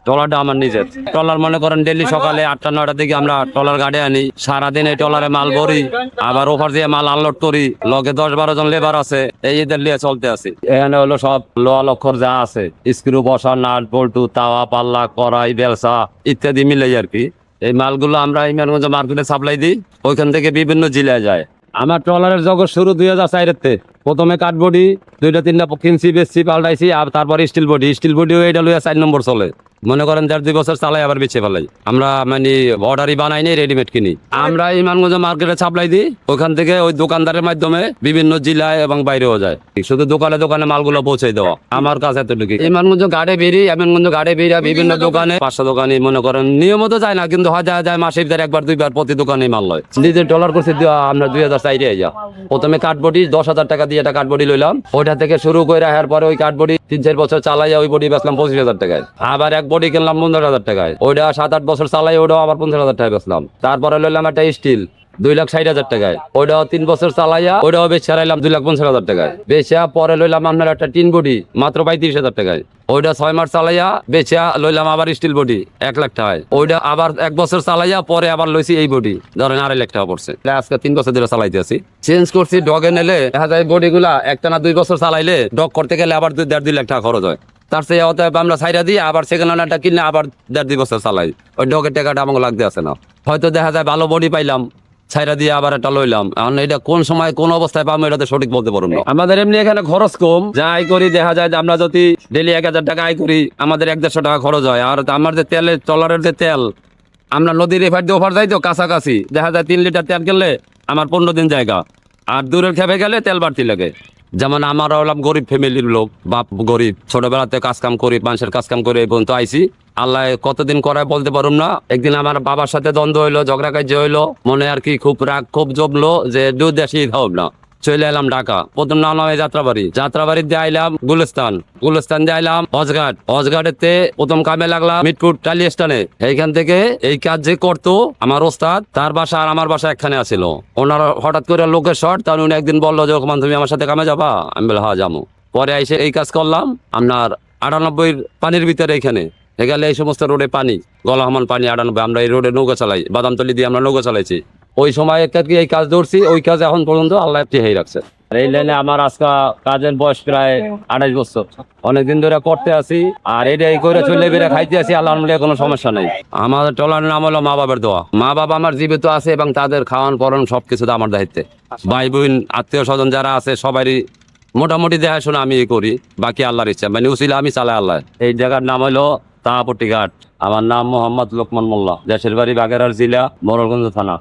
ট্রলারটা আমার নিজের ট্রলার। মনে করেন ডেলি সকালে 8টা 9টার দিকে আমরা ট্রলার গাড়ি আনি, সারাদিন এই ট্রলারে মাল ভরি, আবার ওভার দিয়ে মাল আনলোড করি। লগে 10-12 জন লেবার আছে, এই এদের নিয়ে চলতে আছি। এখানে হলো সব লোহা লক্ষর যা আছে, স্ক্রু বসা, নাট বল্টু, তাওয়া, পাল্লা, কড়াই, বেলসা ইত্যাদি মিলে আর কি। এই মালগুলো আমরা ইমানগঞ্জ মার্কেটে সাপ্লাই দিই, ওইখান থেকে বিভিন্ন জেলায় যায়। আমার ট্রলারের জগৎ শুরু 2004-এ। প্রথমে কাঠবডি 2-3টা কিনছি, বেচছি, পাল্টাইছি, আর তারপরে স্টিল বডি এটা লইয়া 4 নম্বর চলে। মনে করেন 1.5-2 বছর চালাই আবার বেঁচে ফেলাই। আমরা মানে অর্ডারই বানাই নি, রেডিমেড কিনি। আমরা ইমানগঞ্জ মার্কেটে সাপ্লাই দিই, ওখান থেকে ওই দোকানদারের মাধ্যমে বিভিন্ন জেলায় এবং বাইরেও যায়। শুধু দোকানে দোকানে মালগুলো পৌঁছে দেওয়া আমার কাছে এতটুকু। ইমানগঞ্জ গাড়ি বেরিয়ে বিভিন্ন দোকানে 500 দোকানে মনে করেন নিয়মিত যায় না, কিন্তু হয় যায় মাসে 1-2 বার প্রতি দোকানে মাল লয়। নিজের ডলার করছে আমরা 2004-এ যা। প্রথমে কাঠবডি 10,000 টাকা দিয়ে একটা কাঠবডি লইলাম, ওইটা থেকে শুরু করে পরে ওই কাঠবডি 3-4 বছর চালাইয়া ওই বডি বেচলাম 25,000 টাকায়। আবার এক বডি কিনলাম 15,000 টাকায়, ওইটা 7-8 বছর চালাই, ওটাও আবার 15,000 টাকায় বেচলাম। তারপরে লইলাম একটা স্টিল 2,60,000 টাকায়, ওইটাও 3 বছর চালাইয়া ওইটাও বেচে হারাইলাম 2,50,000 টাকায়। বেচা পরে লইলাম আপনার একটা টিন বডি মাত্র 35,000 টাকায়, ওইটা 6 মাস চালাইয়া বেচা লইলাম আবার স্টিল বডি 1 লাখ টাকায়। ওইটা আবার 1 বছর চালাইয়া পরে আবার লইছি এই বডি, ধরেন 2.5 লাখ টাকা পড়ছে। আজকে 3 বছর ধরে চালাইতে আছি। চেঞ্জ করছি ডগে নিলে দেখা যায় বডি গুলা 1-2 বছর চালাইলে ডগ করতে গেলে আবার 2.5-2 লাখ টাকা খরচ হয়। তার চেয়ে অতএব আমরা ছাইরা দিই, আবার সেকেন্ড হ্যান্ডটা কিনে আবার 1.5-2 বছর চালাই। ওই ডগের টাকাটা আমাকে লাগতে আসে না। হয়তো দেখা যায় ভালো বডি পাইলাম, ছাইরা দিয়ে আবার একটা লইলাম। এখন এটা কোন সময় কোন অবস্থায় পাবো এটা তো সঠিক বলতে পারবো না। আমাদের এমনি এখানে খরচ কম, যা আয় করি দেখা যায় যে আমরা যদি ডেলি 1,000 টাকা আয় করি, আমাদের 1-150 টাকা খরচ হয়। আর আমার যে তেলের ট্রলারের যে তেল, আমরা নদীর এফার দিয়ে ওভার যাই তো কাছাকাছি, দেখা যায় 3 লিটার তেল কিনলে আমার 15 দিন জায়গা। আর দূরের খেপে গেলে তেল বাড়তি লাগে। যেমন আমরা হলাম গরিব ফ্যামিলির লোক, বাপ গরিব, ছোটবেলাতে কাজ কাম করি, মানুষের কাজ কাম করে এই পর্যন্ত আইসি। আল্লাহ কতদিন করায় বলতে পারুম না। একদিন আমার বাবার সাথে দ্বন্দ্ব হইলো, ঝগড়া কার্য হইলো, মনে আর কি খুব রাগ খুব জমলো যে দুধ দেশি খাওয়াব না। চলে এলাম ঢাকা, প্রথম নাম যাত্রাবাড়ি দিয়ে আইলাম গুলস্তান দিয়ে আইলাম হজঘাটেতে প্রথম কামে লাগলাম মিটপুর টালি স্টানে। এইখান থেকে এই কাজ যে করতো আমার ওস্তাদ, তার বাসা আর আমার বাসা একখানে আছিল। ওনারা হঠাৎ করে লোকের শর্ট, তাহলে উনি একদিন বললো যে ওখান তুমি আমার সাথে কামে যাবা। আমি বলে হ্যাঁ যাবো। পরে এসে এই কাজ করলাম আপনার 98 পানির ভিতরে। এখানে গেলে এই সমস্ত রোডে পানি, গলাহমান পানি 98। আমরা এই রোডে নৌকা চালাই, বাদামতলি দিয়ে আমরা নৌকা চালাইছি। ওই সময় এই কাজ ধরছি, ওই কাজ এখন পর্যন্ত আল্লাহ টিহাই রাখছে। এই লাইনে আমার আজকে কাজের বয়স প্রায় 28 বছর, অনেকদিন ধরে করতে আছি। আর এটাই করে চলে বেড়ে খাইতে আছি, আল্লাহর কোনো সমস্যা নেই। আমাদের টলার নাম হলো মা বাবার দোয়া। মা বাবা আমার জীবিত আছে এবং তাদের খাওয়ান পরন সবকিছু আমার দায়িত্বে। ভাই বোন আত্মীয় স্বজন যারা আছে সবারই মোটামুটি দেখাশোনা আমি করি, বাকি আল্লাহর ইচ্ছা। মানে উসিলা আমি চালাই আল্লাহ। এই জায়গার নাম হলো তাহাপট্টি ঘাট। আমার নাম মোহাম্মদ লোকমান মোল্লা, দেশের বাড়ি বাগেরহাট জেলা, মোড়লগঞ্জ থানা।